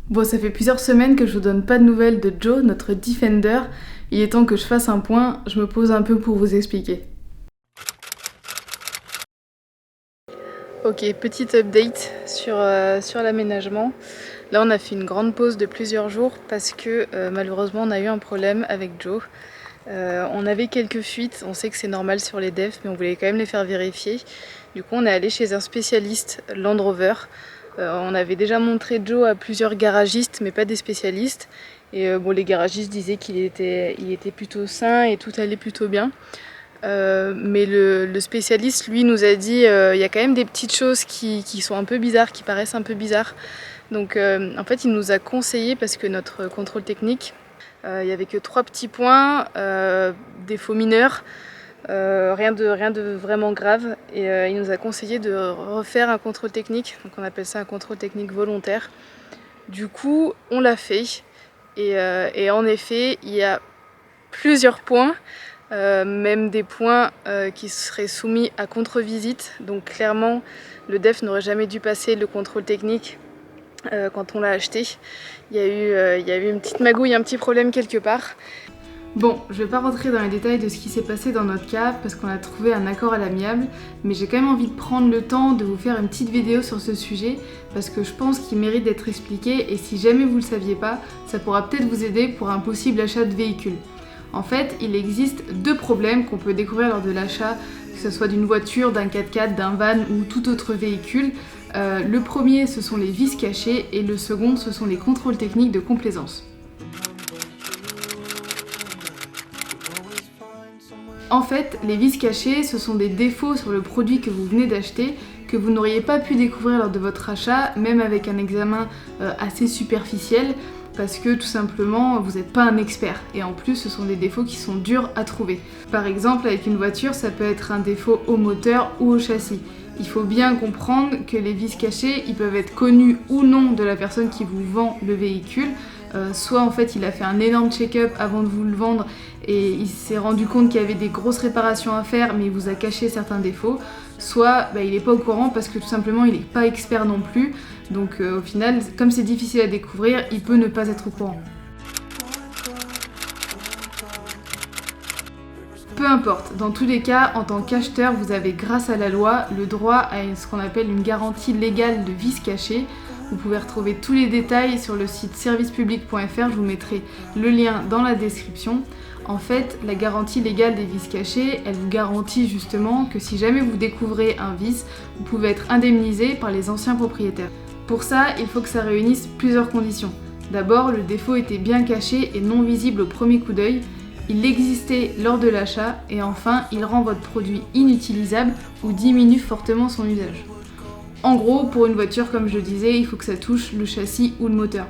Bon, ça fait plusieurs semaines que je vous donne pas de nouvelles de Joe, notre Defender. Il est temps que je fasse un point, je me pose un peu pour vous expliquer. Ok, petite update sur l'aménagement. Là, on a fait une grande pause de plusieurs jours parce que malheureusement, on a eu un problème avec Joe. On avait quelques fuites, on sait que c'est normal sur les defs, mais on voulait quand même les faire vérifier. Du coup, on est allé chez un spécialiste Land Rover. On avait déjà montré Joe à plusieurs garagistes, mais pas des spécialistes. Et bon, les garagistes disaient qu'il était plutôt sain et tout allait plutôt bien. Mais le spécialiste, lui, nous a dit il y a quand même des petites choses qui sont un peu bizarres, qui paraissent un peu bizarres. Donc en fait, il nous a conseillé, parce que notre contrôle technique, il n'y avait que 3 petits points, défauts mineurs, rien de vraiment grave. Et il nous a conseillé de refaire un contrôle technique, donc on appelle ça un contrôle technique volontaire. Du coup, on l'a fait. Et en effet, il y a plusieurs points, même des points qui seraient soumis à contre-visite. Donc clairement, le DEF n'aurait jamais dû passer le contrôle technique quand on l'a acheté. Il y a eu une petite magouille, un petit problème quelque part. Bon, je vais pas rentrer dans les détails de ce qui s'est passé dans notre cas parce qu'on a trouvé un accord à l'amiable, mais j'ai quand même envie de prendre le temps de vous faire une petite vidéo sur ce sujet parce que je pense qu'il mérite d'être expliqué et si jamais vous le saviez pas, ça pourra peut-être vous aider pour un possible achat de véhicule. En fait, il existe 2 problèmes qu'on peut découvrir lors de l'achat, que ce soit d'une voiture, d'un 4x4, d'un van ou tout autre véhicule. Le premier, ce sont les vis cachées et le second, ce sont les contrôles techniques de complaisance. En fait, les vis cachées, ce sont des défauts sur le produit que vous venez d'acheter que vous n'auriez pas pu découvrir lors de votre achat, même avec un examen assez superficiel, parce que tout simplement, vous n'êtes pas un expert. Et en plus, ce sont des défauts qui sont durs à trouver. Par exemple, avec une voiture, ça peut être un défaut au moteur ou au châssis. Il faut bien comprendre que les vis cachées, ils peuvent être connus ou non de la personne qui vous vend le véhicule. Soit en fait il a fait un énorme check-up avant de vous le vendre et il s'est rendu compte qu'il y avait des grosses réparations à faire mais il vous a caché certains défauts, soit il n'est pas au courant parce que tout simplement il n'est pas expert non plus, donc au final comme c'est difficile à découvrir, il peut ne pas être au courant. Peu importe, dans tous les cas, en tant qu'acheteur, vous avez grâce à la loi le droit à ce qu'on appelle une garantie légale de vis cachées. Vous pouvez retrouver tous les détails sur le site servicepublic.fr, je vous mettrai le lien dans la description. En fait, la garantie légale des vis cachées, elle vous garantit justement que si jamais vous découvrez un vice, vous pouvez être indemnisé par les anciens propriétaires. Pour ça, il faut que ça réunisse plusieurs conditions. D'abord, le défaut était bien caché et non visible au premier coup d'œil. Il existait lors de l'achat et enfin, il rend votre produit inutilisable ou diminue fortement son usage. En gros, pour une voiture, comme je le disais, il faut que ça touche le châssis ou le moteur.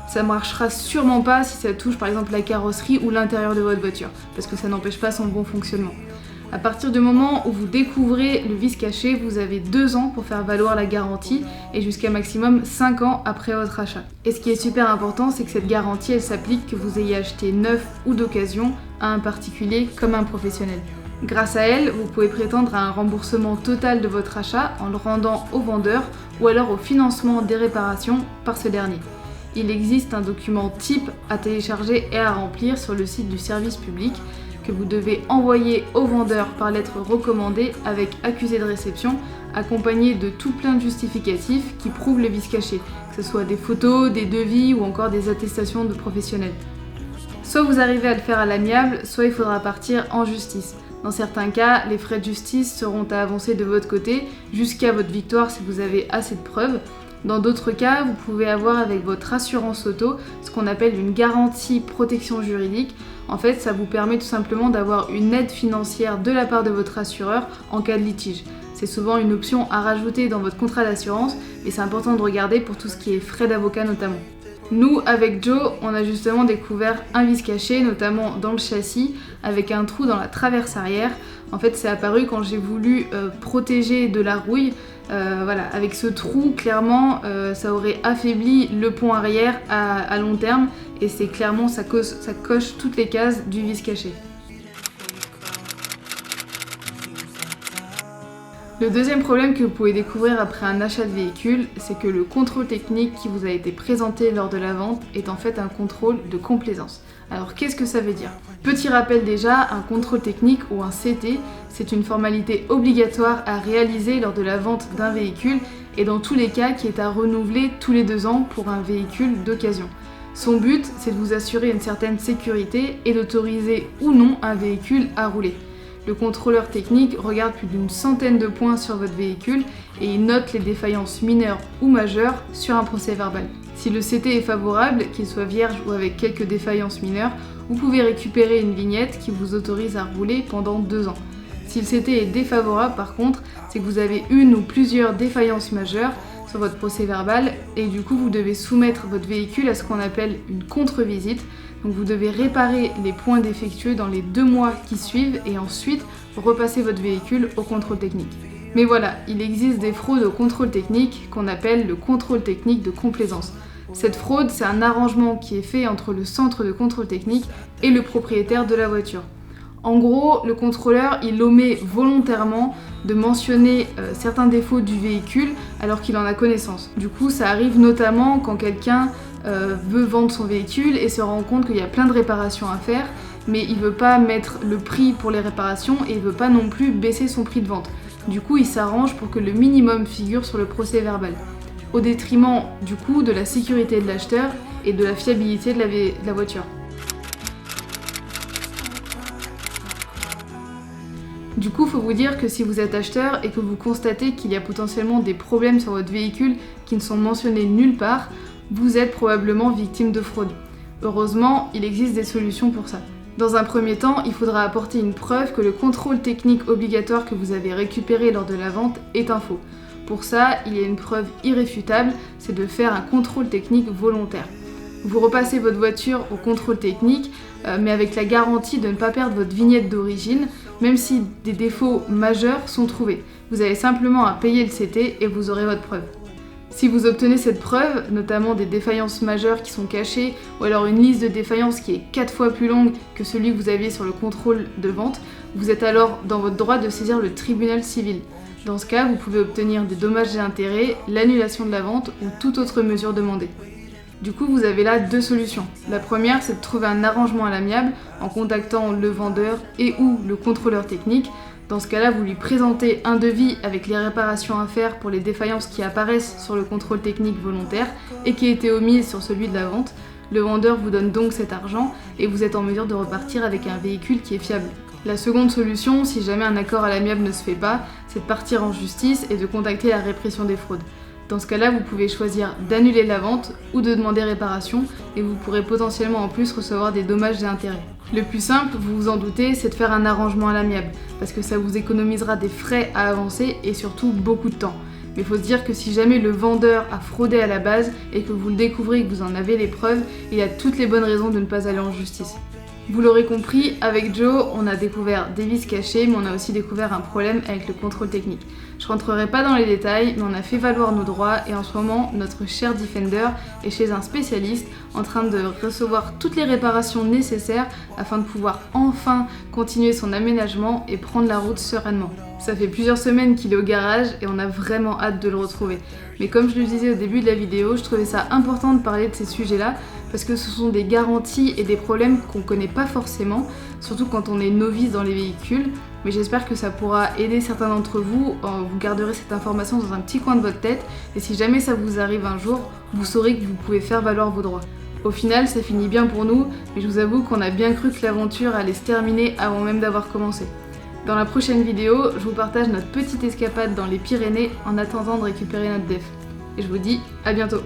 Ça marchera sûrement pas si ça touche par exemple la carrosserie ou l'intérieur de votre voiture, parce que ça n'empêche pas son bon fonctionnement. À partir du moment où vous découvrez le vis caché, vous avez 2 ans pour faire valoir la garantie et jusqu'à maximum 5 ans après votre achat. Et ce qui est super important, c'est que cette garantie, elle s'applique que vous ayez acheté neuf ou d'occasion à un particulier comme un professionnel. Grâce à elle, vous pouvez prétendre à un remboursement total de votre achat en le rendant au vendeur ou alors au financement des réparations par ce dernier. Il existe un document type à télécharger et à remplir sur le site du service public que vous devez envoyer au vendeur par lettre recommandée avec accusé de réception, accompagné de tout plein de justificatifs qui prouvent le vice caché, que ce soit des photos, des devis ou encore des attestations de professionnels. Soit vous arrivez à le faire à l'amiable, soit il faudra partir en justice. Dans certains cas, les frais de justice seront à avancer de votre côté jusqu'à votre victoire si vous avez assez de preuves. Dans d'autres cas, vous pouvez avoir avec votre assurance auto ce qu'on appelle une garantie protection juridique. En fait, ça vous permet tout simplement d'avoir une aide financière de la part de votre assureur en cas de litige. C'est souvent une option à rajouter dans votre contrat d'assurance, mais c'est important de regarder pour tout ce qui est frais d'avocat notamment. Nous, avec Joe, on a justement découvert un vis caché, notamment dans le châssis, avec un trou dans la traverse arrière. En fait, c'est apparu quand j'ai voulu protéger de la rouille. Avec ce trou, clairement, ça aurait affaibli le pont arrière à long terme. Et c'est clairement, ça coche toutes les cases du vis caché. Le deuxième problème que vous pouvez découvrir après un achat de véhicule, c'est que le contrôle technique qui vous a été présenté lors de la vente est en fait un contrôle de complaisance. Alors qu'est-ce que ça veut dire? Petit rappel déjà, un contrôle technique ou un CT, c'est une formalité obligatoire à réaliser lors de la vente d'un véhicule et dans tous les cas qui est à renouveler tous les 2 ans pour un véhicule d'occasion. Son but, c'est de vous assurer une certaine sécurité et d'autoriser ou non un véhicule à rouler. Le contrôleur technique regarde plus d'une centaine de points sur votre véhicule et il note les défaillances mineures ou majeures sur un procès-verbal. Si le CT est favorable, qu'il soit vierge ou avec quelques défaillances mineures, vous pouvez récupérer une vignette qui vous autorise à rouler pendant 2 ans. Si le CT est défavorable par contre, c'est que vous avez une ou plusieurs défaillances majeures sur votre procès-verbal et du coup vous devez soumettre votre véhicule à ce qu'on appelle une contre-visite. Donc vous devez réparer les points défectueux dans les 2 mois qui suivent et ensuite repasser votre véhicule au contrôle technique. Mais voilà, il existe des fraudes au contrôle technique qu'on appelle le contrôle technique de complaisance. Cette fraude, c'est un arrangement qui est fait entre le centre de contrôle technique et le propriétaire de la voiture. En gros, le contrôleur, il omet volontairement de mentionner certains défauts du véhicule alors qu'il en a connaissance. Du coup, ça arrive notamment quand quelqu'un veut vendre son véhicule et se rend compte qu'il y a plein de réparations à faire, mais il veut pas mettre le prix pour les réparations et il veut pas non plus baisser son prix de vente. Du coup, il s'arrange pour que le minimum figure sur le procès-verbal, au détriment du coup de la sécurité de l'acheteur et de la fiabilité de la voiture. Du coup, il faut vous dire que si vous êtes acheteur et que vous constatez qu'il y a potentiellement des problèmes sur votre véhicule qui ne sont mentionnés nulle part, vous êtes probablement victime de fraude. Heureusement, il existe des solutions pour ça. Dans un premier temps, il faudra apporter une preuve que le contrôle technique obligatoire que vous avez récupéré lors de la vente est un faux. Pour ça, il y a une preuve irréfutable, c'est de faire un contrôle technique volontaire. Vous repassez votre voiture au contrôle technique, mais avec la garantie de ne pas perdre votre vignette d'origine, même si des défauts majeurs sont trouvés. Vous avez simplement à payer le CT et vous aurez votre preuve. Si vous obtenez cette preuve, notamment des défaillances majeures qui sont cachées, ou alors une liste de défaillances qui est 4 fois plus longue que celui que vous aviez sur le contrôle de vente, vous êtes alors dans votre droit de saisir le tribunal civil. Dans ce cas, vous pouvez obtenir des dommages et intérêts, l'annulation de la vente ou toute autre mesure demandée. Du coup, vous avez là 2 solutions. La première, c'est de trouver un arrangement à l'amiable en contactant le vendeur et ou le contrôleur technique. Dans ce cas-là, vous lui présentez un devis avec les réparations à faire pour les défaillances qui apparaissent sur le contrôle technique volontaire et qui étaient omises sur celui de la vente. Le vendeur vous donne donc cet argent et vous êtes en mesure de repartir avec un véhicule qui est fiable. La seconde solution, si jamais un accord à l'amiable ne se fait pas, c'est de partir en justice et de contacter la répression des fraudes. Dans ce cas-là, vous pouvez choisir d'annuler la vente ou de demander réparation et vous pourrez potentiellement en plus recevoir des dommages et intérêts. Le plus simple, vous vous en doutez, c'est de faire un arrangement à l'amiable parce que ça vous économisera des frais à avancer et surtout beaucoup de temps. Mais il faut se dire que si jamais le vendeur a fraudé à la base et que vous le découvrez et que vous en avez les preuves, il y a toutes les bonnes raisons de ne pas aller en justice. Vous l'aurez compris, avec Joe, on a découvert des vices cachés, mais on a aussi découvert un problème avec le contrôle technique. Je rentrerai pas dans les détails, mais on a fait valoir nos droits et en ce moment, notre cher Defender est chez un spécialiste en train de recevoir toutes les réparations nécessaires afin de pouvoir enfin continuer son aménagement et prendre la route sereinement. Ça fait plusieurs semaines qu'il est au garage et on a vraiment hâte de le retrouver. Mais comme je le disais au début de la vidéo, je trouvais ça important de parler de ces sujets-là parce que ce sont des garanties et des problèmes qu'on connaît pas forcément, surtout quand on est novice dans les véhicules. Mais j'espère que ça pourra aider certains d'entre vous. Vous garderez cette information dans un petit coin de votre tête et si jamais ça vous arrive un jour, vous saurez que vous pouvez faire valoir vos droits. Au final, ça finit bien pour nous, mais je vous avoue qu'on a bien cru que l'aventure allait se terminer avant même d'avoir commencé. Dans la prochaine vidéo, je vous partage notre petite escapade dans les Pyrénées en attendant de récupérer notre def. Et je vous dis à bientôt.